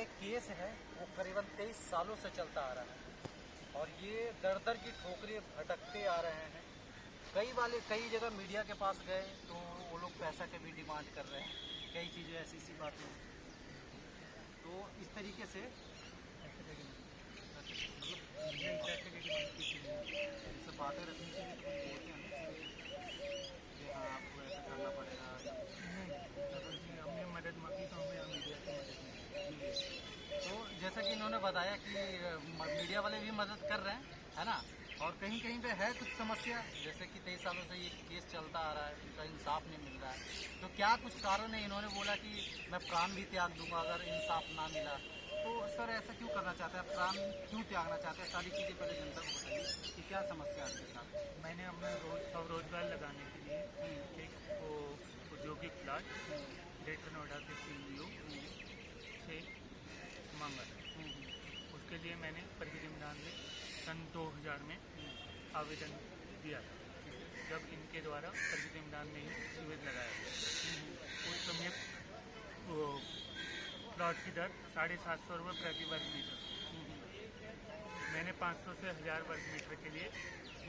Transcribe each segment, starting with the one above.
एक केस है वो करीबन 23 सालों से चलता आ रहा है और ये दर दर की ठोकरें भटकते आ रहे हैं। कई जगह मीडिया के पास गए तो वो लोग पैसा के भी डिमांड कर रहे हैं, कई चीज़ें ऐसी बातें हैं। तो इस तरीके से जैसे बातें रखनी चाहिए तो कुछ बोलते हैं कि हाँ आपको ऐसा करना पड़ेगा। हमने मदद मांगी तो हमें मीडिया की मदद मिली। तो जैसा कि इन्होंने बताया कि मीडिया वाले भी मदद कर रहे हैं, है ना, और कहीं कहीं पे है कुछ समस्या, जैसे कि 23 सालों से ये केस चलता आ रहा है, उनका इंसाफ नहीं मिल रहा है। तो क्या कुछ कारण है? इन्होंने बोला कि मैं प्राण भी त्याग दूंगा अगर इंसाफ ना मिला। तो सर ऐसा क्यों करना चाहते हैं, प्राण क्यों त्यागना चाहते हैं? सारी चीज़ें पहले जनता को बताइए कि क्या समस्या है आपके साथ। मैंने अपना स्वरोजगार लगाने के लिए एक वो औद्योगिक प्लाट ग्रेटर नोएडा के CEO से मांगा था। उसके लिए मैंने परिजिमदान में सन 2000 में आवेदन दिया था, जब इनके द्वारा परिजिमदान में ही सीवेज लगाया गया। उस समय वो प्लॉट की दर 750 रुपये प्रति वर्ग मीटर। मैंने 500 से 1000 वर्ग मीटर के लिए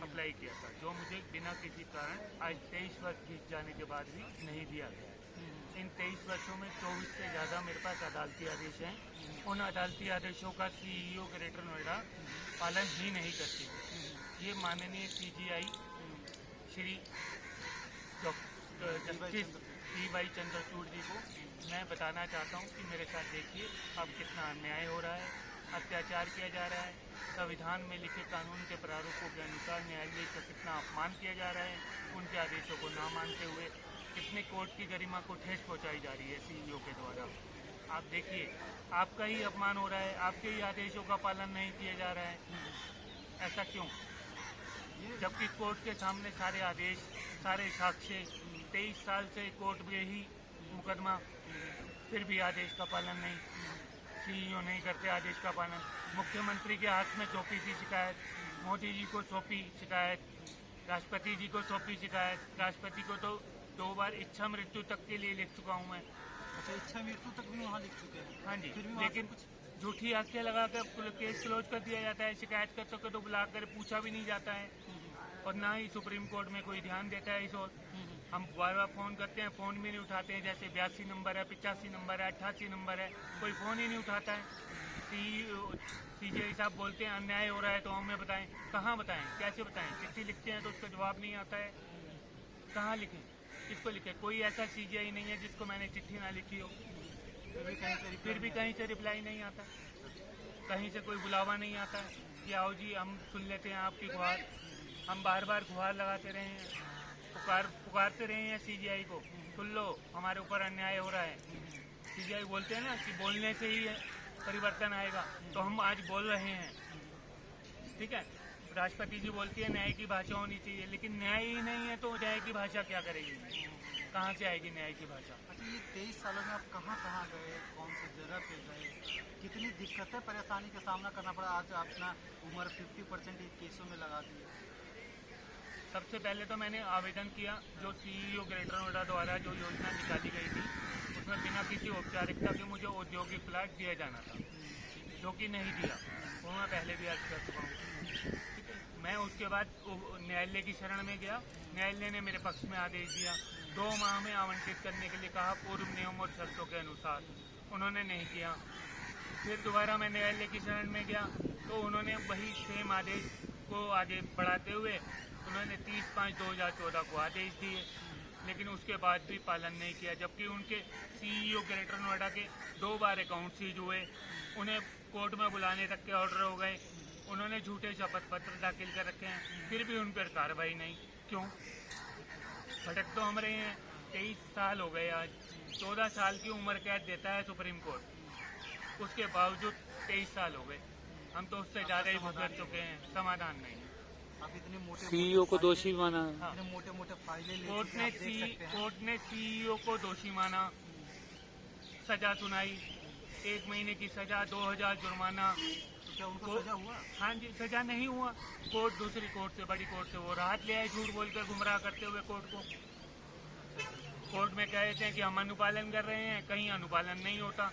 अप्लाई किया था, जो मुझे बिना किसी कारण आज 23 वर्ष बीत जाने के बाद भी नहीं दिया गया। इन 23 वर्षों में 24 से ज़्यादा मेरे पास अदालती आदेश हैं। उन अदालती आदेशों का CEO ग्रेटर नोएडा पालन ही नहीं करती। ये माननीय CGI Shri justice DY Chandrachud ji को मैं बताना चाहता हूँ कि मेरे साथ देखिए अब कितना अन्याय हो रहा है, अत्याचार किया जा रहा है, संविधान में लिखे कानून के प्रारूपों के अनुसार न्यायालय का कितना अपमान किया जा रहा है, उनके आदेशों को ना मानते हुए कितने कोर्ट की गरिमा को ठेस पहुंचाई जा रही है CEO के द्वारा। आप देखिए आपका ही अपमान हो रहा है, आपके ही आदेशों का पालन नहीं किया जा रहा है। ऐसा क्यों? जबकि कोर्ट के सामने सारे आदेश, सारे साक्ष्य, 23 साल से कोर्ट में ही मुकदमा, फिर भी आदेश का पालन नहीं, CEO नहीं करते आदेश का पालन। मुख्यमंत्री के हाथ में सौंपी थी शिकायत, मोदी जी को सौंपी शिकायत, राष्ट्रपति जी को सौंपी शिकायत, राष्ट्रपति को तो 2 बार इच्छा मृत्यु तक के लिए लिख चुका हूँ मैं। अच्छा, इच्छा मृत्यु तक भी वहाँ लिख चुके हैं? हाँ जी, फिर भी लेकिन झूठी आख्या लगा कर केस क्लोज कर दिया जाता है। शिकायतकर्ता को तो बुलाकर पूछा भी नहीं जाता है और ना ही सुप्रीम कोर्ट में कोई ध्यान देता है इस ओर। हम बार बार फोन करते हैं, फोन भी नहीं उठाते हैं। जैसे 82 नंबर है, 85 नंबर है, 88 नंबर है, कोई फोन ही नहीं उठाता है। CGI साहब बोलते हैं अन्याय हो रहा है, तो हमें बताएं। कहाँ बताएं, कैसे बताएं? चिट्ठी लिखते हैं तो उसका जवाब नहीं आता है। कहाँ लिखें, किसको लिखें? कोई ऐसा CGI नहीं है जिसको मैंने चिट्ठी ना लिखी हो। फिर भी कहीं से रिप्लाई नहीं आता, कहीं से कोई बुलावा नहीं आता है कि आओ जी हम सुन लेते हैं आपकी गुहार। हम बार बार गुहार लगाते रहे हैं, पुकारते रहे हैं CGI को, सुन लो हमारे ऊपर अन्याय हो रहा है। CGI बोलते हैं ना कि बोलने से ही परिवर्तन आएगा, तो हम आज बोल रहे हैं। ठीक है, राष्ट्रपति जी बोलती है न्याय की भाषा होनी चाहिए, लेकिन न्याय ही नहीं है तो न्याय की भाषा क्या करेगी? कहाँ से आएगी न्याय की भाषा? अच्छा, ये 23 सालों में आप कहाँ कहाँ गए, कौन सी जगह पे गए, कितनी दिक्कतें परेशानी का सामना करना पड़ा? आज अपना उम्र 50% केसों में लगा दी। सबसे पहले तो मैंने आवेदन किया, जो CEO ग्रेटर नोएडा द्वारा जो योजना निकाली गई थी उसमें बिना किसी औपचारिकता के मुझे औद्योगिक प्लाट दिया जाना था, जो कि नहीं दिया। वो मैं पहले भी अर्ज कर चुका हूँ। मैं उसके बाद न्यायालय की शरण में गया। न्यायालय ने मेरे पक्ष में आदेश दिया, 2 माह में आवंटित करने के लिए कहा, पूर्व नियम और शर्तों के अनुसार। उन्होंने नहीं किया। फिर दोबारा मैं न्यायालय की शरण में गया तो उन्होंने वही सेम आदेश को आगे बढ़ाते हुए उन्होंने 30/5/2014 को आदेश दिए, लेकिन उसके बाद भी पालन नहीं किया। जबकि उनके CEO ग्रेटर नोएडा के 2 बार अकाउंट सीज हुए, उन्हें कोर्ट में बुलाने तक के ऑर्डर हो गए, उन्होंने झूठे शपथ पत्र दाखिल कर रखे हैं, फिर भी उन पर कार्रवाई नहीं। क्यों? भटक तो हम रहे हैं। 23 साल हो गए, आज 14 साल की उम्र कैद देता है सुप्रीम कोर्ट, उसके बावजूद 23 साल हो गए। हम तो उससे ज्यादा ही भुगत चुके हैं, समाधान नहीं। आप इतने मोटे CEO को दोषी माना। हाँ, इतने मोटे मोटे फाइलें ले कोर्ट चुके हैं, आप देख सकते हैं। कोर्ट ने CEO को दोषी माना, सजा सुनाई, 1 महीने की सजा, 2000 जुर्माना। तो क्या उनको सजा हुआ? हाँ जी, सजा नहीं हुआ। कोर्ट दूसरी कोर्ट से, बड़ी कोर्ट से वो राहत ले आए, झूठ बोलकर गुमराह करते हुए कोर्ट को। कोर्ट में कहते हैं कि हम अनुपालन कर रहे हैं, कहीं अनुपालन नहीं होता।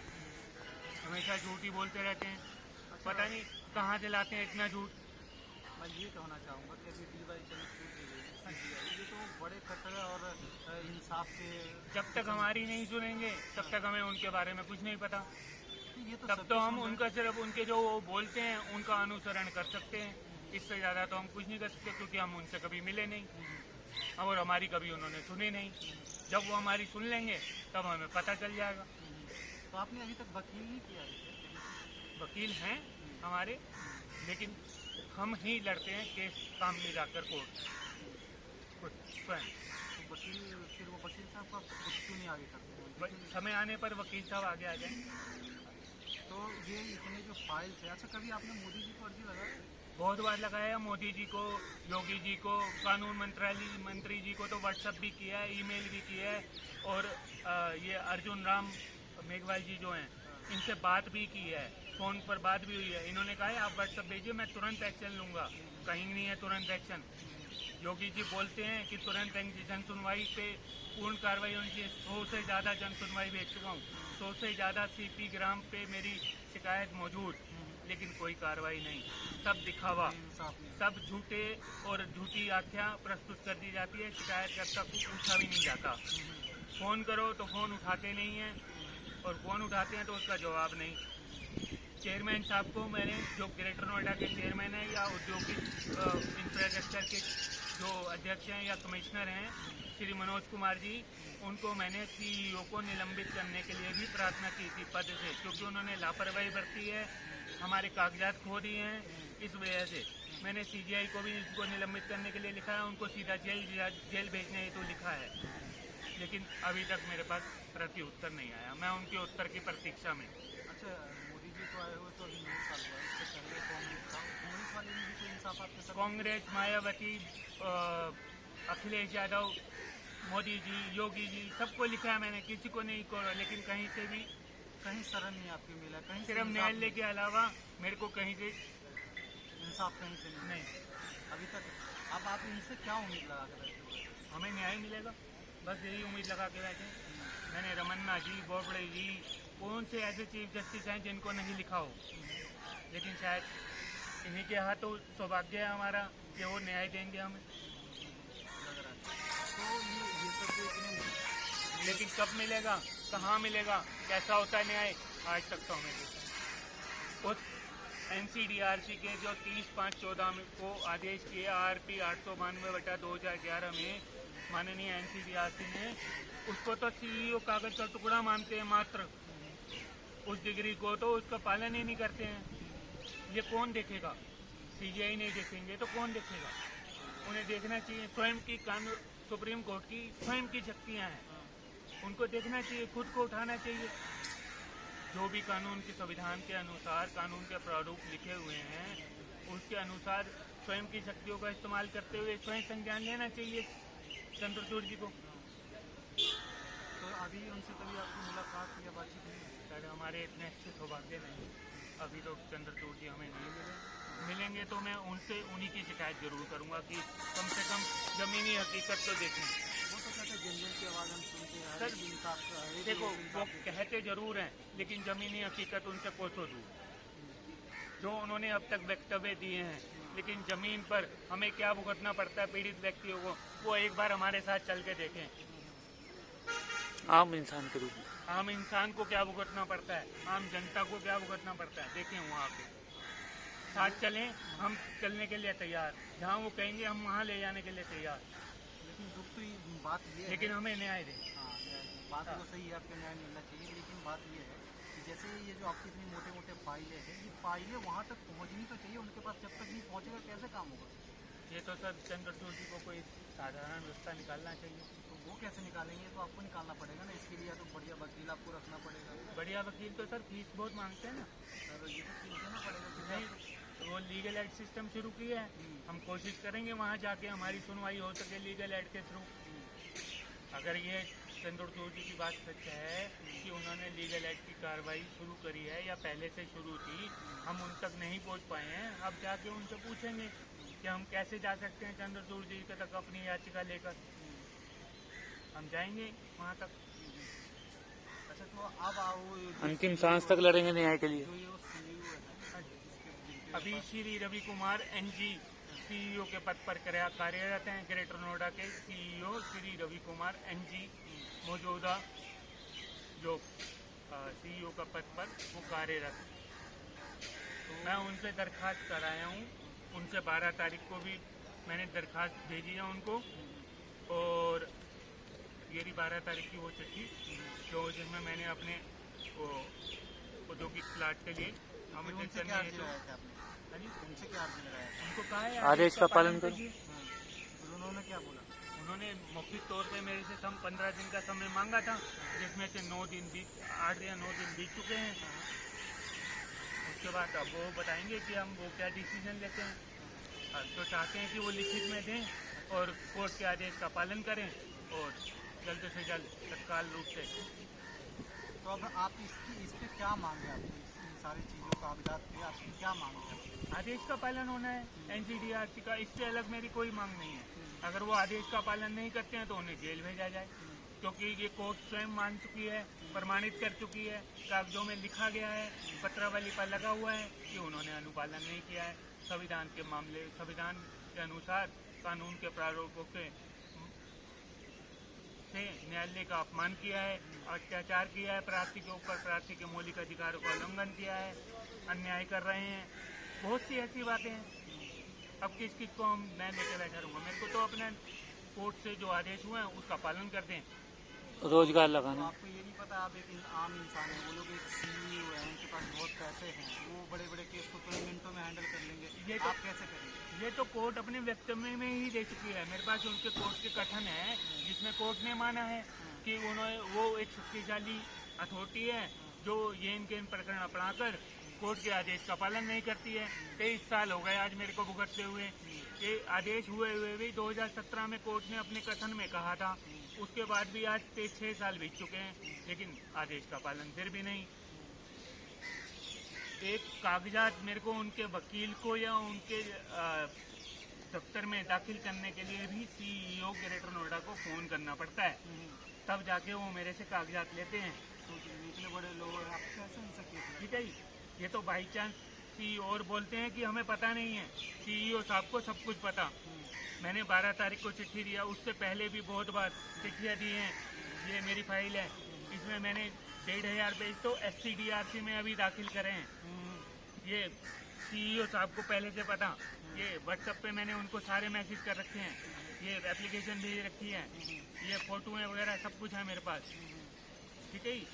हमेशा झूठ ही बोलते रहते हैं। अच्छा, पता नहीं कहाँ से लाते हैं इतना झूठ। मैं ये कहना चाहूँगा कि अभी DY चंद्रचूड़ दी गई CBI, ये तो बड़े कट्टर और इंसाफ के जब तक हमारी नहीं सुनेंगे तब तक हमें उनके बारे में कुछ नहीं पता। ये तो तब सबकी तो हम सुन रहे उनका सिर्फ उनके जो वो बोलते हैं उनका अनुसरण कर सकते हैं। इससे ज़्यादा तो हम कुछ नहीं कर सकते, क्योंकि हम उनसे कभी मिले नहीं और हमारी कभी उन्होंने सुनी नहीं। जब वो हमारी सुन लेंगे तब हमें पता चल जाएगा। तो आपने अभी तक वकील नहीं किया है क्या? वकील हैं हमारे, लेकिन हम ही लड़ते हैं केस सामने जाकर कोर्ट स्वयं। तो वकील, फिर वो वकील साहब का क्यों नहीं आगे करते हैं? समय आने पर वकील साहब आगे आ जाएंगे। तो ये इतने जो फाइल्स है, अच्छा कभी आपने मोदी जी को अर्जी लगाई? बहुत बार लगाया, मोदी जी को, योगी जी को, कानून मंत्री जी को तो व्हाट्सएप भी किया है, ईमेल भी किया है, और ये अर्जुन राम मेघवाल जी जो हैं इनसे बात भी की है, फ़ोन पर बात भी हुई है। इन्होंने कहा है आप व्हाट्सएप भेजिए, मैं तुरंत एक्शन लूँगा। कहीं नहीं है तुरंत एक्शन। योगी जी बोलते हैं कि तुरंत जन सुनवाई पे पूर्ण कार्रवाई होनी चाहिए। 100 से ज़्यादा जन सुनवाई भेज चुका हूँ, 100 से ज़्यादा CP ग्राम पे मेरी शिकायत मौजूद, लेकिन कोई कार्रवाई नहीं। सब दिखावा, इंसाफ नहीं। सब झूठे और झूठी आख्या प्रस्तुत कर दी जाती है। शिकायतकर्ता को पूछा भी नहीं जाता। फ़ोन करो तो फ़ोन उठाते नहीं हैं, और फ़ोन उठाते हैं तो उसका जवाब नहीं। चेयरमैन साहब को मैंने, जो ग्रेटर नोएडा के चेयरमैन हैं या औद्योगिक इंफ्रास्ट्रक्चर के जो अध्यक्ष हैं या कमिश्नर हैं, श्री मनोज कुमार जी, उनको मैंने CEO को निलंबित करने के लिए भी प्रार्थना की थी पद से, क्योंकि उन्होंने लापरवाही बरती है, हमारे कागजात खो दिए हैं। इस वजह से मैंने CGI को भी इसको निलंबित करने के लिए लिखा है, उनको सीधा जेल भेजने हेतु लिखा है, लेकिन अभी तक मेरे पास प्रति उत्तर नहीं आया। मैं उनके उत्तर की प्रतीक्षा में। अच्छा, मोदी जी को आए हुए तो अभी 9 साल हुआ, इससे पहले कांग्रेस था, 19 वाले में भी कोई इंसाफ आपके साथ? कांग्रेस, मायावती, अखिलेश यादव, मोदी जी, योगी जी, सबको लिखा है मैंने, किसी को नहीं करो, लेकिन कहीं से भी कहीं शरण नहीं आपके मिला, कहीं से सिर्फ इंसाफ न्यायालय नहीं। के अलावा मेरे को कहीं से इंसाफ कहीं से नहीं नहीं। अभी तक। अब आप इनसे क्या उम्मीद लगा कर बैठे हो? हमें न्याय मिलेगा, बस यही उम्मीद लगा के बैठे। मैंने रमन्ना जी, बोबड़े जी, कौन से ऐसे चीफ जस्टिस हैं जिनको नहीं लिखा हो, लेकिन शायद इन्हीं के हाथों सौभाग्य है हमारा कि वो न्याय देंगे हमें। लग रहा है तो ये सब तो इतने, लेकिन कब मिलेगा, कहाँ मिलेगा, कैसा होता है न्याय, आज तक तो हमें देखा। उस NCDRC के जो 30/5/14 को आदेश किए RP 892/2011 में माननीय NCDRC ने, उसको तो CEO कागज का टुकड़ा मानते हैं मात्र। उस डिग्री को तो उसका पालन ही नहीं करते हैं। ये कौन देखेगा? CGI नहीं देखेंगे तो कौन देखेगा? उन्हें देखना चाहिए स्वयं की कानून, सुप्रीम कोर्ट की स्वयं की शक्तियाँ हैं, उनको देखना चाहिए, खुद को उठाना चाहिए। जो भी कानून के संविधान के अनुसार कानून के प्रारूप लिखे हुए हैं, उसके अनुसार स्वयं की शक्तियों का इस्तेमाल करते हुए स्वयं संज्ञान लेना चाहिए चंद्रचूड़ जी को। तो अभी उनसे कभी आपकी मुलाकात या बातचीत नहीं हुई? शायद हमारे इतने अच्छे सौभाग्य नहीं, अभी तो चंद्रचूड़ जी हमें नहीं मिलेंगे तो मैं उनसे उन्हीं की शिकायत जरूर करूंगा कि कम से कम ज़मीनी हकीकत तो देखें। वो तो कहते हैं जन की आवाज़ हम सुनते हैं, सर, इंसाफ का है, देखो वो इंसाफ देते हैं। कहते जरूर हैं, लेकिन ज़मीनी हकीकत उनसे कोसों दूर। जो उन्होंने अब तक वक्तव्य दिए हैं, लेकिन ज़मीन पर हमें क्या भुगतना पड़ता है पीड़ित व्यक्तियों को, वो एक बार हमारे साथ चल के देखें। आम इंसान के रूप में आम इंसान को क्या भुगतना पड़ता है, आम जनता को क्या भुगतना पड़ता है, देखें वहाँ पे। साथ चलें, हम चलने के लिए तैयार, जहाँ वो कहेंगे हम वहाँ ले जाने के लिए तैयार, लेकिन दुख तो ये बात ये लेकिन है, हमें न्याय दें। हाँ बात तो सही है, आपको न्याय मिलना चाहिए, लेकिन बात ये है कि जैसे ये जो आपकी इतनी मोटे मोटे फाइलें हैं, ये फाइलें वहाँ तक पहुँचनी तो चाहिए, उनके पास जब तक नहीं पहुँचेगा कैसे काम होगा? ये तो सर चंद्रचूड़ जी को कोई साधारण रास्ता निकालना चाहिए। तो वो कैसे निकालेंगे? तो आपको निकालना पड़ेगा ना, इसके लिए या तो बढ़िया वकील आपको रखना पड़ेगा। बढ़िया वकील तो सर फीस बहुत मांगते हैं ना, तो ये तो फीस देना पड़ेगा कि नहीं तो वो लीगल एड सिस्टम शुरू किया है, हम कोशिश करेंगे वहाँ जाके हमारी सुनवाई हो सके लीगल एड के थ्रू। अगर ये चंद्रचूड़ जी की बात सच है कि उन्होंने लीगल एड की कार्रवाई शुरू करी है या पहले से शुरू थी, हम उन तक नहीं पहुँच पाए हैं, अब जाके उनसे पूछेंगे कि हम कैसे जा सकते हैं चंद्रचूड़ जी तक अपनी याचिका लेकर। हम जाएंगे वहाँ तक। अच्छा, तो तो अब आओ अंतिम सांस तक लड़ेंगे न्याय के लिए। जो ये सीईओ है जिनके अभी श्री रवि कुमार एनजी सीईओ के पद पर कार्यरत हैं। ग्रेटर नोएडा के सीईओ श्री रवि कुमार एनजी मौजूदा जो सीईओ का पद पर वो कार्यरत हैं। मैं उनसे दरखास्त कराया हूँ, उनसे 12 तारीख को भी मैंने दरखास्त भेजी है उनको, और ये भी 12 तारीख की वो चिट्ठी जो जिसमें मैंने अपने वो औद्योगिक प्लाट के लिए उनसे क्या अर्जी लगाया था आपने? हाँ जी, उनसे क्या अर्जी लगाया था? उनको कहा है आदेश का पालन करो। कीजिए। फिर उन्होंने क्या बोला? उन्होंने मौखिक तौर पे मेरे से 15 दिन का समय मांगा था, जिसमें से 8 या 9 दिन बीत चुके हैं। उसके बाद अब वो बताएंगे कि हम वो क्या डिसीजन लेते हैं। तो चाहते हैं कि वो लिखित में दें और कोर्ट के आदेश का पालन करें और जल्द से जल्द तत्काल रूप से। तो अब आप इस पे क्या मांगे? आप इन सारी चीज़ों कागजात पे आपकी क्या मांग है? आदेश का पालन होना है एनसीडीआरसी का, इससे अलग मेरी कोई मांग नहीं है। अगर वो आदेश का पालन नहीं करते हैं तो उन्हें जेल भेजा जाए, क्योंकि ये कोर्ट स्वयं मान चुकी है, प्रमाणित कर चुकी है, कागजों में लिखा गया है, पत्रावली पर लगा हुआ है कि उन्होंने अनुपालन नहीं किया है। संविधान के मामले, संविधान के अनुसार कानून के प्रारूपों के से न्यायालय का अपमान किया है, अत्याचार किया है प्रार्थी के ऊपर, प्रार्थी के मौलिक अधिकारों का उल्लंघन किया है, अन्याय कर रहे हैं। बहुत सी ऐसी बातें हैं। अब किस किस को मैं लेके बैठा रहूँगा? मेरे को तो अपने कोर्ट से जो आदेश हुए हैं उसका पालन कर दें। रोजगार तो लगाना। आपको ये नहीं पता, आप एक आम इंसान है, वो लोग एक सीईओ है, उनके पास बहुत पैसे हैं, वो बड़े बड़े केस को तो मिनटों में हैंडल कर लेंगे, ये तो- आप कैसे करेंगे? ये तो कोर्ट अपने वक्तव्य में ही दे चुकी है। मेरे पास उनके कोर्ट के कथन है जिसमें कोर्ट ने माना है कि उन्होंने वो एक शक्तिशाली अथॉरिटी है जो ये इनके प्रकरण अपनाकर कोर्ट के आदेश का पालन नहीं करती है। 23 साल हो गए आज मेरे को भुगतते हुए। ये आदेश हुए हुए भी 2017 में कोर्ट ने अपने कथन में कहा था, उसके बाद भी आज 6 साल बीत चुके हैं, लेकिन आदेश का पालन फिर भी नहीं। एक कागजात मेरे को उनके वकील को या उनके दफ्तर में दाखिल करने के लिए भी सीईओ ग्रेटर नोएडा को फोन करना पड़ता है, तब जाके वो मेरे से कागजात लेते हैं। तो इतने बड़े लोग हैं, आप कैसे उनसे केस ठीक है जी, ये तो बाई चांस सीईओ और बोलते हैं कि हमें पता नहीं है। सीईओ साहब को सब कुछ पता। मैंने 12 तारीख को चिट्ठी दिया, उससे पहले भी बहुत बार चिट्ठियाँ दी हैं। ये मेरी फाइल है, इसमें मैंने 1,500 पेज तो SCDRC में अभी दाखिल करे हैं। ये सीईओ साहब को पहले से पता। ये व्हाट्सएप पे मैंने उनको सारे मैसेज कर रखे हैं, ये एप्लीकेशन भेज रखी है, ये फोटोएं वगैरह सब कुछ है मेरे पास। ठीक है जी।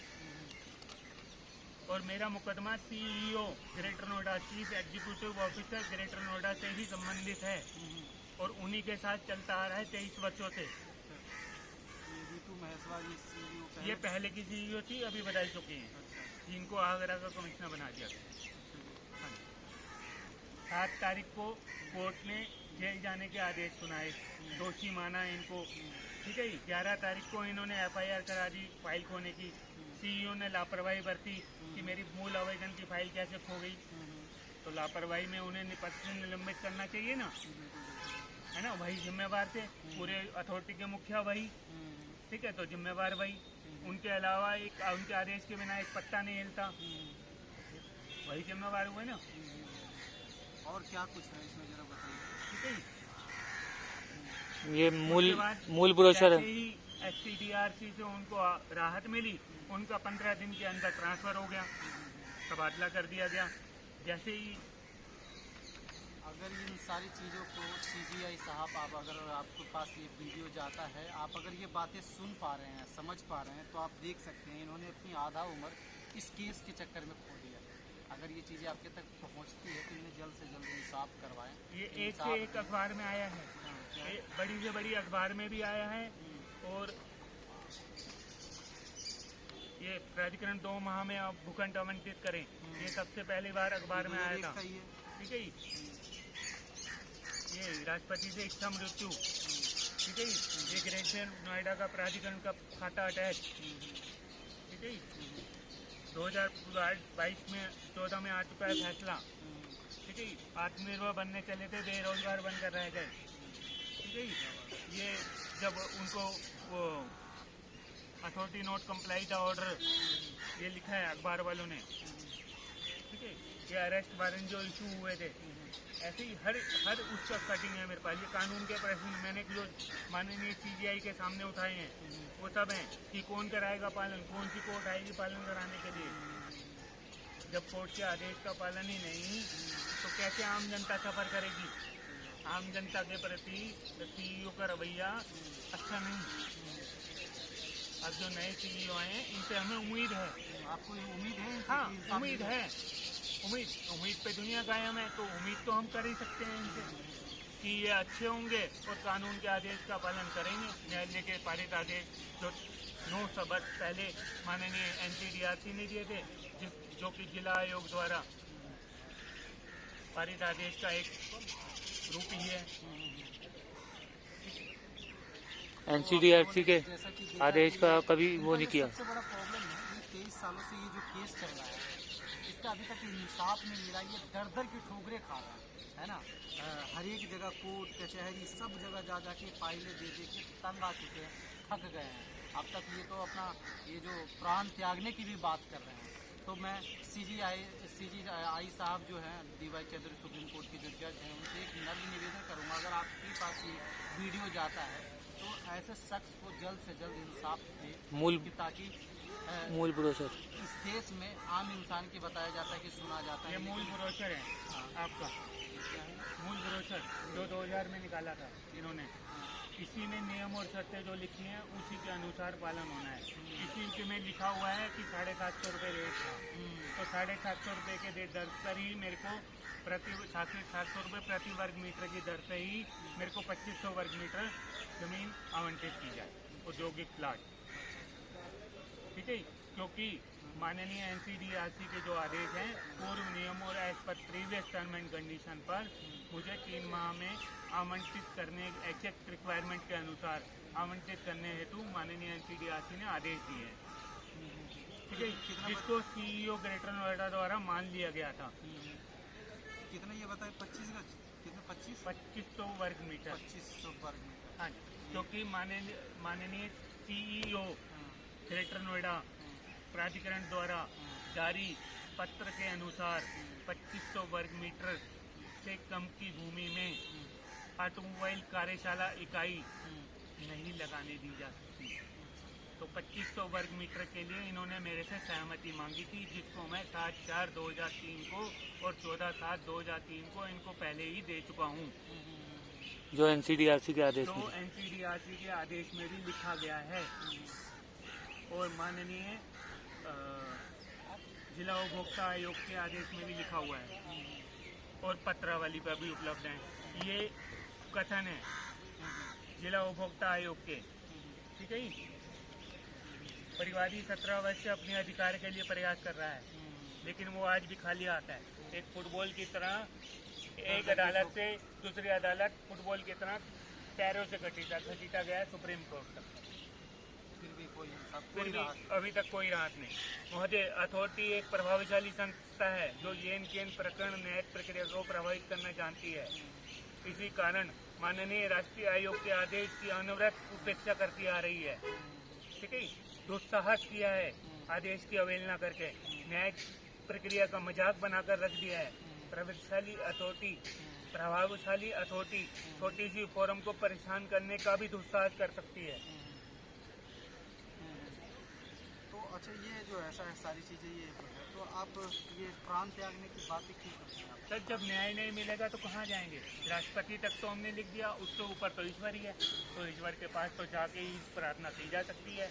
और मेरा मुकदमा CEO greater Noida, chief executive officer greater Noida से ही संबंधित है और उन्हीं के साथ चलता आ रहा है 23 वर्षों से। ये रीतू महेश्वर, ये सीईओ ये पहले की सीईओ थी, अभी बदल चुकी हैं, जिनको आगरा का कमिश्नर बना दिया था। 7 तारीख को कोर्ट ने जेल जाने के आदेश सुनाए, दोषी माना इनको। ठीक है जी। 11 तारीख को इन्होंने FIR करा दी फाइल खोने की। सीईओ ने लापरवाही बरती कि मेरी मूल आवेदन की फाइल कैसे खो गई। तो लापरवाही में उन्हें पद से निलंबित करना चाहिए ना, है ना? वही जिम्मेवार थे, पूरे अथॉरिटी के मुखिया वही। ठीक है, तो जिम्मेवार वही। उनके अलावा एक उनके आदेश के बिना एक पत्ता नहीं हिलता, वही जिम्मेवार हुए ना। और क्या कुछ है इसमें जरा बताइए। ठीक है जी। ये उसके बाद मूल ब्रोशर जैसे है। ही SCDRC से उनको राहत मिली, उनका 15 दिन के अंदर ट्रांसफर हो गया, तबादला कर दिया गया। जैसे ही अगर इन सारी चीज़ों को CBI साहब, आप अगर आपके पास ये वीडियो जाता है, आप अगर ये बातें सुन पा रहे हैं, समझ पा रहे हैं, तो आप देख सकते हैं इन्होंने अपनी आधा उम्र इस केस के चक्कर में खो दिया। अगर ये चीज़ें आपके तक पहुंचती है तो इन्हें जल्द से जल्द इंसाफ करवाएं। ये एक से एक अखबार में आया है, बड़ी से बड़ी अखबार में भी आया है, और ये प्राधिकरण 2 माह में अब भूखंड आवंटित करें, ये सबसे पहली बार अखबार में आया था। ठीक है जी। ये राष्ट्रपति से इच्छा मृत्यु। ठीक है जी। ये ग्रेटर नोएडा का प्राधिकरण का खाता अटैच। ठीक है जी। 2022 में 14 में आ चुका है फैसला। ठीक है जी। आत्मनिर्भर बनने चले थे, बेरोजगार बनकर रह गए। ठीक है जी। ये जब उनको वो अथॉरिटी नोट कंप्लाई का ऑर्डर ये लिखा है अखबार वालों ने, ठीक है। ये अरेस्ट वारंट जो इशू हुए थे, ऐसे ही हर उसका कटिंग है मेरे पास। ये कानून के प्रश्न मैंने जो माननीय सीजीआई के सामने उठाए हैं वो सब हैं कि कौन कराएगा पालन, कौन सी कोर्ट आएगी पालन कराने के लिए। जब कोर्ट के आदेश का पालन ही नहीं तो कैसे आम जनता सफर करेगी। आम जनता के प्रति सीईओ का रवैया अच्छा नहीं। अब जो नए सीईओ आए हैं इनसे हमें उम्मीद है। आपको ये उम्मीद है इनसे हाँ, कि इंसान उम्मीद है। उम्मीद पे दुनिया कायम है, तो उम्मीद तो हम कर ही सकते हैं इनसे कि ये अच्छे होंगे और कानून के आदेश का पालन करेंगे। न्यायालय के पारित आदेश जो 9 वर्ष पहले माननीय एनसीडीआरसी ने दिए थे, जो कि जिला आयोग द्वारा पारित आदेश का एक रूप ही है। एनसीडीआरसी के जैसा कि देखा आदेश कि का कभी वो इनका नहीं जो किया। सबसे बड़ा प्रॉब्लम है ये 23 सालों से ये जो केस चल रहा है इसका अभी तक इंसाफ नहीं मिला। ये दर दर की ठोकरें खा रहा है ना। हर एक जगह कोर्ट कचहरी सब जगह जा जाके फाइलें दे दे के तंग आ चुके हैं, थक गए हैं। अब तक ये तो अपना ये जो प्राण त्यागने की भी बात कर रहे हैं। तो मैं सीजीआई साहब जो हैं डीवाई चौधरी सुप्रीम कोर्ट के जो जज हैं उनसे एक नम्र निवेदन करूंगा, अगर आपके पास ये वीडियो जाता है तो ऐसे शख्स को जल्द से जल्द इंसाफ दे, ताकि मूल ब्रोशर इस देश में आम इंसान की बताया जाता है कि सुना जाता ये है। मूल ब्रोशर है आपका, मूल ब्रोशर जो 2000 में निकाला था इन्होंने। इसी में नियम और शर्तें जो लिखी हैं उसी के अनुसार पालन होना है। इसी में लिखा हुआ है कि 750 रुपये रेट था, तो 750 रुपये के दर पर ही मेरे को प्रति 700 रुपये प्रति वर्ग मीटर की दर से ही मेरे को 2500 वर्ग मीटर जमीन आवंटित की जाए, औद्योगिक प्लाट, ठीक है। क्योंकि माननीय एनसीडीआरसी के जो आदेश हैं पूर्व नियमों और as per previous term and condition पर मुझे 3 माह में आवंटित करने, एग्जैक्ट रिक्वायरमेंट के अनुसार आवंटित करने हेतु माननीय एनसीडीआरसी ने आदेश दिए हैं, ठीक है। जिसको सीईओ ग्रेटर नोएडा द्वारा मान लिया गया था। कितना ये बताए 25 गज कितना 2500 वर्ग मीटर 2500 वर्ग मीटर। हाँ, क्योंकि माननीय सीईओ ग्रेटर नोएडा प्राधिकरण द्वारा जारी पत्र के अनुसार 2500 वर्ग मीटर से कम की भूमि में ऑटोमोबाइल कार्यशाला इकाई नहीं लगाने दी जा सकती। तो 2500 वर्ग मीटर के लिए इन्होंने मेरे से सहमति मांगी थी, जिसको मैं 7/4/2003 को और 14/7/2003 को इनको पहले ही दे चुका हूँ, जो एनसीडीआरसी के आदेश जो में। एनसीडीआरसी के आदेश में भी लिखा गया है और माननीय जिला उपभोक्ता आयोग के आदेश में भी लिखा हुआ है और पत्रावली पर भी उपलब्ध है। ये कथन है जिला उपभोक्ता आयोग के, ठीक है। परिवादी 17 वर्ष से अपने अधिकार के लिए प्रयास कर रहा है, लेकिन वो आज भी खाली आता है। एक फुटबॉल की तरह एक अदालत से दूसरी अदालत फुटबॉल की तरह पैरों से घसीटा गया है सुप्रीम कोर्ट तक, फिर भी कोई इंसाफ फिर कोई भी राहत अभी तक कोई राहत नहीं। महोदय, अथॉरिटी एक प्रभावशाली संस्था है जो येन केन प्रकरण न्यायिक प्रक्रिया को प्रभावित करना जानती है। इसी कारण माननीय राष्ट्रीय आयोग के आदेश की अनवरत उपेक्षा करती आ रही है, ठीक है। दुस्साहस किया है, आदेश की अवहेलना करके न्यायिक प्रक्रिया का मजाक बनाकर रख दिया है। प्रभावशाली अथॉरिटी छोटी सी फोरम को परेशान करने का भी दुस्साहस कर सकती है। तो अच्छा, ये जो ऐसा है सारी चीज़ें ये है, तो आप ये प्राण त्यागने की बातें क्यों करते हैं आप? सर, जब न्याय नहीं मिलेगा तो कहाँ जाएंगे? राष्ट्रपति तक तो हमने लिख दिया, उसके ऊपर तो ईश्वर ही है, तो ईश्वर के पास तो जाके ही प्रार्थना की जा सकती है।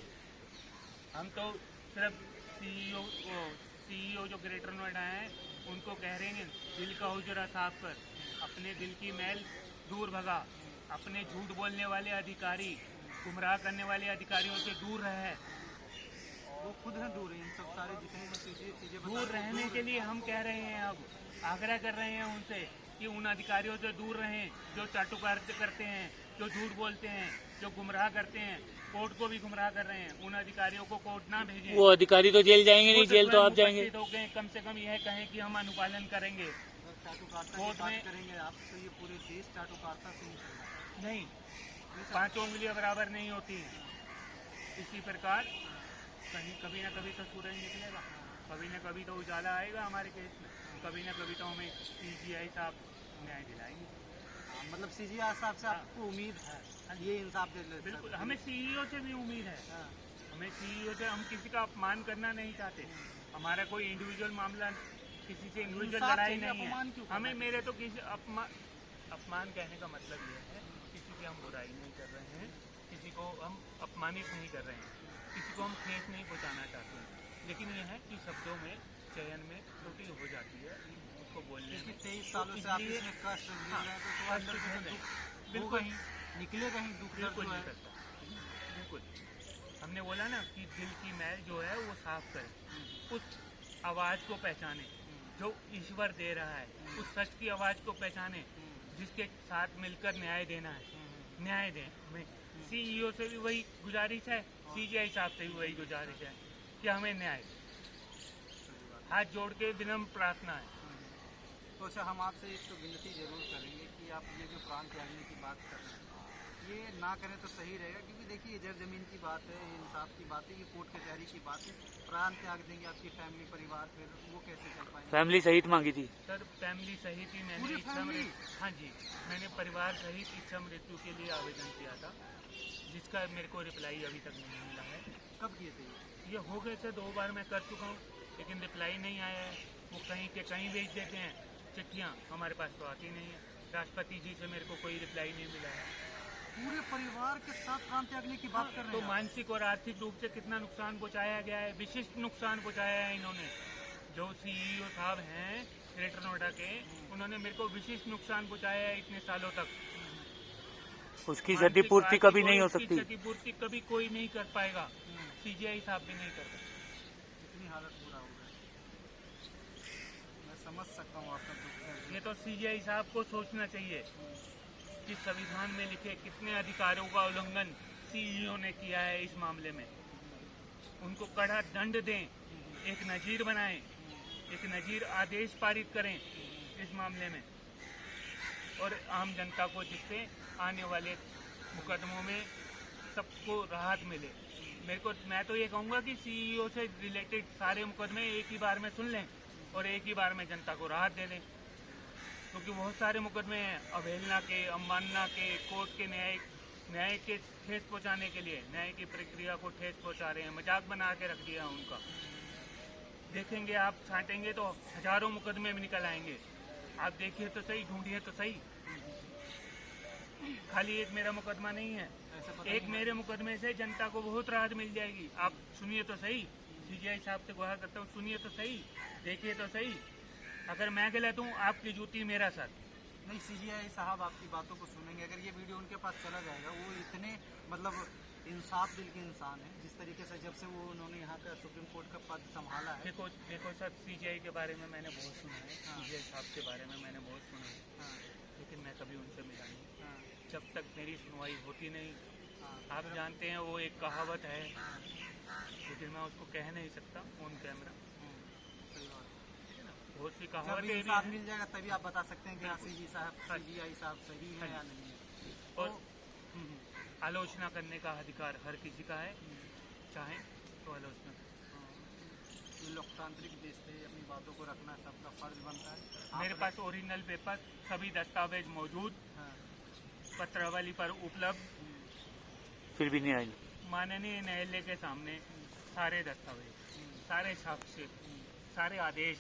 हम तो सिर्फ सीईओ जो ग्रेटर नोएडा हैं उनको कह रहे हैं दिल का हुजरा साफ कर, अपने दिल की मैल दूर भगा, अपने झूठ बोलने वाले अधिकारी, गुमराह करने वाले अधिकारियों से दूर रहे। वो खुद हैं दूर, इन सब सारी जितनी भी चीज़ें दूर रहने के लिए हम कह रहे हैं, अब आग्रह कर रहे हैं उनसे कि उन अधिकारियों से दूर रहें जो चाटुकारिता करते हैं, जो झूठ बोलते हैं, जो गुमराह करते हैं, कोर्ट को भी गुमराह कर रहे हैं। उन अधिकारियों को कोर्ट ना भेजें। वो अधिकारी तो जेल जाएंगे नहीं, जेल तो आप जाएंगे। कम से कम यह कहें कि हम अनुपालन करेंगे। चाटुकारिता कोर्ट की बात में करेंगे आप, तो ये पूरे देश चाटुकारिता से नहीं चल रहा है। नहीं, 5 उंगलियां बराबर नहीं होती हैं। इसी प्रकार कहीं कभी ना कभी तो सूरज निकलेगा, कभी ना कभी तो उजाला आएगा हमारे केस में, कभी ना कभी तो हमें CGI साहब न्याय दिलाएंगे। मतलब सीजीआई साहब से आपको उम्मीद है, ये इंसाफ दे लेते बिल्कुल, हमें CEO से भी उम्मीद है। हाँ, हमें CEO से, हम किसी का अपमान करना नहीं चाहते। हमारा कोई इंडिविजुअल मामला, किसी से इंडिविजुअल इंसाफ लड़ाई चाहिए, नहीं अपमान है। क्यों करना हमें है? मेरे तो किसी अपमान कहने का मतलब ये है, किसी की हम बुराई नहीं कर रहे हैं, किसी को हम अपमानित नहीं कर रहे हैं, किसी को हम ठेस नहीं पहुंचाना चाहते हैं, लेकिन ये है कि शब्दों में, चयन में त्रुटि हो जाती है उसको बोलने क्योंकि में। 23 सालों से आप इसलिए- इसमें कष्ट झेल हाँ, रहे हैं, तो कष्ट अंदर से झेल तो रहे हैं। दुख बिल्कुल होगा ही, निकलेगा ही दुख दर्द बिल्कुल जो है। निकलता है, बिल्कुल। हमने बोला ना कि दिल की मैल जो है वो साफ करे, उस आवाज़ को पहचाने जो ईश्वर दे रहा है, उस सच की आवाज़ को पहचाने जिसके साथ मिलकर न्याय देना है, न्याय दें हमें। CEO से भी वही गुजारिश है, CGI साहब से भी वही गुजारिश है कि हमें न्याय, हाथ जोड़ के विनम्र प्रार्थना है। तो अच्छा, हम आपसे एक तो विनती जरूर करेंगे कि आप ये जो प्राण त्यागने की बात कर रहे हैं, ये ना करें तो सही रहेगा, क्योंकि देखिए जर जमीन की बात है, ये इंसाफ की बात है, ये कोर्ट कचहरी की बात है। प्राण त्याग देंगे आपकी फैमिली परिवार, फिर वो कैसे चल पाएंगे? फैमिली सहित मांगी थी। सर फैमिली सहित ही मैंने पूरी इच्छा फैमिली? मृत्यु, हाँ जी, मैंने परिवार सहित इच्छा मृत्यु के लिए आवेदन किया था, जिसका मेरे को रिप्लाई अभी तक नहीं मिला है। कब किए थे ये? ये हो गए थे 2 बार मैं कर चुका हूँ, लेकिन रिप्लाई नहीं आया है। वो कहीं के कहीं भेज देते हैं चिट्ठियाँ, हमारे पास तो आती नहीं है। राष्ट्रपति जी से मेरे को कोई रिप्लाई नहीं मिला है। पूरे परिवार के साथ प्राण त्यागने की बात कर रहे तो हैं आप? मानसिक और आर्थिक रूप से कितना नुकसान पहुंचाया गया है, विशिष्ट नुकसान पहुंचाया है इन्होंने। जो CEO साहब हैं ग्रेटर नोएडा के, उन्होंने मेरे को विशिष्ट नुकसान पहुंचाया है इतने सालों तक। उसकी मानसिक, क्षतिपूर्ति आर्थिक कभी और नहीं हो इसकी सकती। क्षतिपूर्ति कभी कोई नहीं कर पाएगा, CGI साहब भी नहीं कर सकते। कितनी हालत बुरा हो गई, मैं समझ सकता हूँ आपका दुख दर्द। ये तो CGI साहब को सोचना चाहिए कि संविधान में लिखे कितने अधिकारों का उल्लंघन CEO ने किया है इस मामले में। उनको कड़ा दंड दें, एक नजीर बनाएं, एक नजीर आदेश पारित करें इस मामले में, और आम जनता को जिससे आने वाले मुकदमों में सबको राहत मिले। मैं तो ये कहूँगा कि CEO से रिलेटेड सारे मुकदमे एक ही बार में सुन लें और एक ही बार में जनता को राहत दे दें, क्योंकि बहुत सारे मुकदमे हैं अवहेलना के, अवमानना के, कोर्ट के न्याय के ठेस पहुंचाने के लिए, न्याय की प्रक्रिया को ठेस पहुंचा रहे हैं, मजाक बना के रख दिया उनका। देखेंगे आप, छांटेंगे तो हजारों मुकदमे भी निकल आएंगे। आप देखिए तो सही, ढूंढिए तो सही। खाली एक मेरा मुकदमा नहीं है, ऐसे पता एक नहीं मेरे मुकदमे से जनता को बहुत राहत मिल जाएगी। आप सुनिए तो सही, CGI साहब से गुहार करता हूँ, सुनिए तो सही, देखिए तो सही। अगर मैं गलत हूँ, आपकी जूती मेरा सर। नहीं, CGI साहब आपकी बातों को सुनेंगे। अगर ये वीडियो उनके पास चला जाएगा, वो इतने मतलब इंसाफ दिल के इंसान हैं, जिस तरीके से जब से वो उन्होंने यहाँ का सुप्रीम कोर्ट का पद संभाला है। देखो सर, CGI के बारे में मैंने बहुत सुना है, हाँ। CGI साहब के बारे में मैंने बहुत सुना है, हाँ, लेकिन मैं कभी उनसे मिला नहीं। हाँ, जब तक मेरी सुनवाई होती नहीं, हाँ, आप जानते हैं वो एक कहावत है, लेकिन मैं उसको कह नहीं सकता ऑन कैमरा। सही बात है। बहुत सी जब कहावतें भी इंसाफ हैं। मिल जाएगा तभी आप बता सकते हैं कि हाँ हाँ। CGI साहब सही है या नहीं है। और तो, आलोचना करने का अधिकार हर किसी का है, चाहे तो आलोचना करें। ये लोकतांत्रिक देश है, अपनी बातों को रखना सबका फर्ज बनता है। मेरे पास ओरिजिनल पेपर, सभी दस्तावेज मौजूद, हाँ, पत्रावली पर उपलब्ध, फिर भी नहीं आई। माननीय न्यायालय के सामने सारे दस्तावेज, सारे साक्ष्य, सारे आदेश,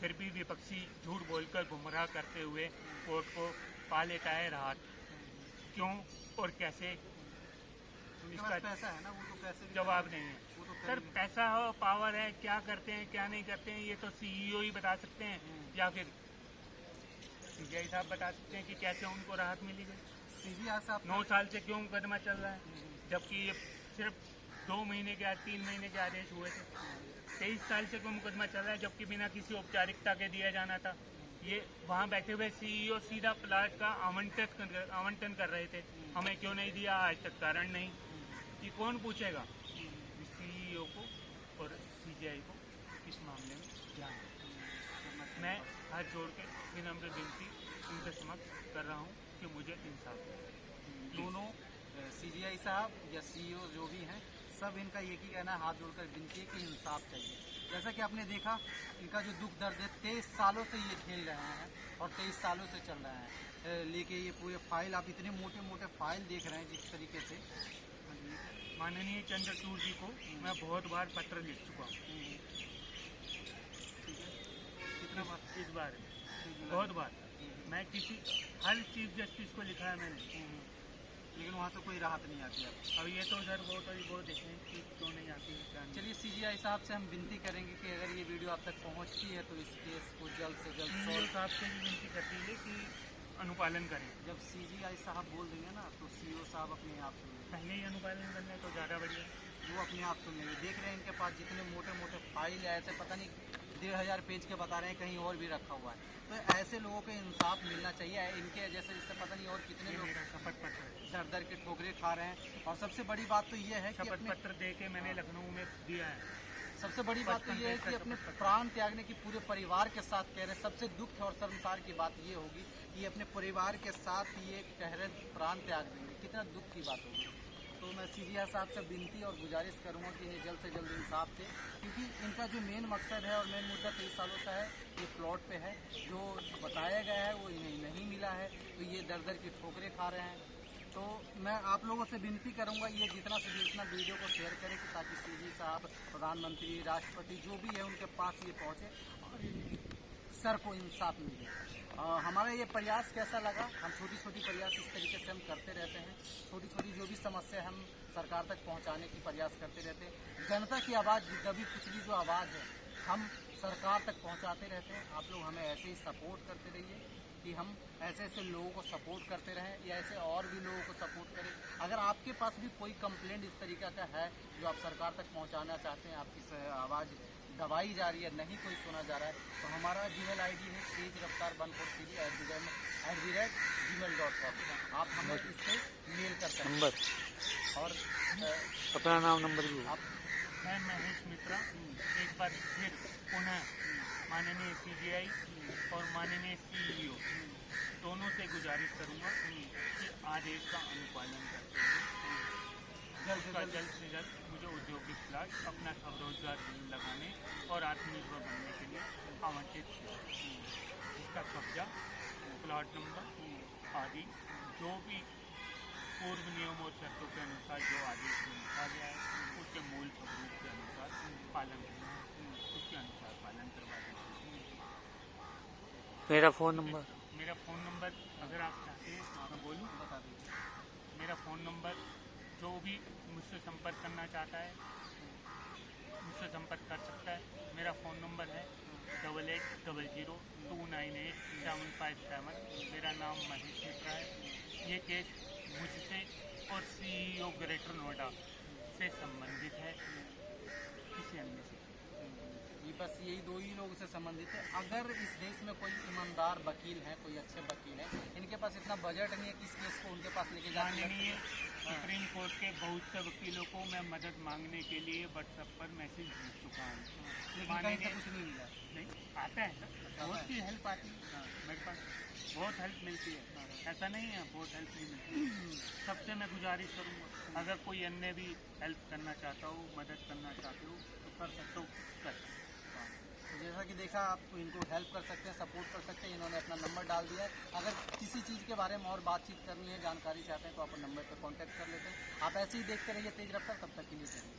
फिर भी विपक्षी झूठ बोलकर गुमराह करते हुए कोर्ट को पा लेता है राहत। क्यों और कैसे, उनके पास पैसा है ना, वो तो पैसे भी जवाब नहीं है। वो तो सर करेंगे। पैसा हो, पावर है, क्या करते हैं क्या नहीं करते हैं ये तो CEO ही बता सकते हैं, या फिर CGI साहब बता सकते हैं कि कैसे उनको राहत मिली गई। CGI साहब 9 साल से क्यों मुकदमा चल रहा है, जबकि ये सिर्फ 2 महीने के 3 महीने के आदेश हुए थे। 23 साल से क्यों मुकदमा चल रहा है, जबकि बिना किसी औपचारिकता के दिया जाना था। ये वहाँ बैठे हुए CEO सीधा प्लाट का आवंटन कर रहे थे, हमें क्यों नहीं दिया आज तक कारण नहीं। ये कौन पूछेगा, CEO को और CGI को इस मामले में ध्यान दें। मैं हाथ जोड़ के विनम्र विनती उनके समक्ष कर रहा हूँ कि मुझे इंसाफ दें। दोनों CGI साहब या CEO जो भी हैं, सब इनका एक ही कहना है, हाथ जोड़कर विनती है कि इंसाफ चाहिए। जैसा कि आपने देखा इनका जो दुख दर्द है, 23 सालों से ये झेल रहे हैं और 23 सालों से चल रहे हैं लेके ये पूरे फाइल, आप इतने मोटे मोटे फाइल देख रहे हैं जिस तरीके से। माननीय चंद्रचूड़ जी को मैं बहुत बार पत्र लिख चुका हूँ कितना बार? इस बारे में बहुत बार मैं हर चीफ जस्टिस को लिखा है मैंने, लेकिन वहाँ से कोई राहत नहीं आती है। अब ये तो उधर वो देखें कि क्यों नहीं आती है, क्या नहीं। चलिए सीजीआई साहब से हम विनती करेंगे कि अगर ये वीडियो आप तक पहुँचती है तो इस केस को जल्द से जल्द सीईओ साहब से भी विनती करती है कि अनुपालन करें। जब सीजीआई साहब बोल देंगे ना तो सीओ साहब अपने आप सुन लेंगे, पहले ही अनुपालन करना है तो ज़्यादा बढ़िया। वो अपने आप सुन लेंगे। देख रहे हैं इनके पास जितने मोटे मोटे फाइल है, ऐसे पता नहीं 1500 पेज के बता रहे हैं, कहीं और भी रखा हुआ है। तो ऐसे लोगों को इंसाफ मिलना चाहिए। इनके जैसे जिससे पता नहीं और कितने ये लोग मेरा शपथ पत्र है। दर दर के ठोकरे खा रहे हैं। और सबसे बड़ी बात तो ये है कि शपथ अपने पत्र दे के मैंने लखनऊ में दिया है। सबसे बड़ी बात तो ये है कि अपने प्राण त्यागने की पूरे परिवार के साथ कह रहे हैं। सबसे दुख और शर्मसार की बात ये होगी कि अपने परिवार के साथ ये कह रहे प्राण त्याग देंगे, कितना दुख की बात होगी। तो मैं सीजीआई साहब से विनती और गुजारिश करूंगा कि इन्हें जल्द से जल्द इंसाफ दे, क्योंकि इनका जो मेन मकसद है और मेन मुद्दा 23 सालों से है, ये प्लॉट पे है। जो बताया गया है वो इन्हें नहीं मिला है, तो ये दर दर की ठोकरें खा रहे हैं। तो मैं आप लोगों से विनती करूंगा ये जितना से जितना वीडियो को शेयर करें कि ताकि सीजी साहब, प्रधानमंत्री, राष्ट्रपति जो भी है उनके पास ये पहुंचे और सर को इंसाफ मिले। हमारा ये प्रयास कैसा लगा? हम छोटी छोटी प्रयास इस तरीके से हम करते रहते हैं। छोटी छोटी जो भी समस्या हम सरकार तक पहुंचाने की प्रयास करते रहते हैं। जनता की आवाज़, दबी कुचली जो आवाज़ है, हम सरकार तक पहुंचाते रहते हैं। आप लोग हमें ऐसे ही सपोर्ट करते रहिए कि हम ऐसे ऐसे लोगों को सपोर्ट करते रहें या ऐसे और भी लोगों को सपोर्ट करें। अगर आपके पास भी कोई कंप्लेंट इस तरीके का है जो आप सरकार तक पहुंचाना चाहते हैं, आपकी आवाज़ दबाई जा रही है, नहीं कोई सुना जा रहा है, तो हमारा जीमेल आईडी है tejraftar143@gmail.com। आप हमें इस पर मेल कर सकते नंबर हैं। और अपना नाम नंबर भी आप मैं महेश मित्रा एक बार फिर पुनः माननीय सीजीआई और माननीय सीईओ दोनों से गुजारिश करूंगा कि आदेश का अनुपालन करते हुए जल्द से जल्द मुझे औद्योगिक प्लाट अपना स्वरोजगार लगाने और आत्मनिर्भर बनने के लिए आवंटित किया। इसका कब्जा, प्लाट नंबर आदि जो भी पूर्व नियमों और शर्तों के अनुसार जो आदेश में लिखा गया है उसके मूल स्वरूप के अनुसार पालन करना है, उसके अनुसार पालन करवा देंगे। मेरा फ़ोन नंबर मेरा फ़ोन नंबर अगर आप चाहते हैं तो मैं बोलूँ, बता दीजिए। मेरा फ़ोन नंबर जो भी मुझसे संपर्क करना चाहता है मुझसे संपर्क कर सकता है। मेरा फ़ोन नंबर है 8800298757। मेरा नाम महेश मित्रा है। ये केस मुझसे और सीईओ ग्रेटर नोएडा से संबंधित है, किसी अन्य से। ये बस यही दो ही लोग से संबंधित है। अगर इस देश में कोई ईमानदार वकील हैं, कोई अच्छे वकील हैं, इनके पास इतना बजट नहीं है कि इस केस को उनके पास लेके जाने माननीय सुप्रीम कोर्ट के बहुत से वकीलों को मैं मदद मांगने के लिए व्हाट्सएप पर मैसेज भेज चुका हूँ, लेकिन कहीं से कुछ नहीं मिला। नहीं आता है सर, बहुत सी हेल्प आती है मेरे पास, बहुत हेल्प मिलती है, ऐसा नहीं है बहुत हेल्प नहीं मिलती। सबसे मैं गुजारिश करूँगा अगर कोई अन्य भी हेल्प करना चाहता हो, मदद करना चाहते हो तो कर सकते हो, कर। तो जैसा कि देखा, आप इनको हेल्प कर सकते हैं, सपोर्ट कर सकते हैं। इन्होंने अपना नंबर डाल दिया है। अगर किसी चीज़ के बारे में और बातचीत करनी है, जानकारी चाहते हैं तो आप नंबर पर कांटेक्ट कर लेते हैं। आप ऐसे ही देखते रहिए तेज रफ्तार। तब तक के लिए चलिए।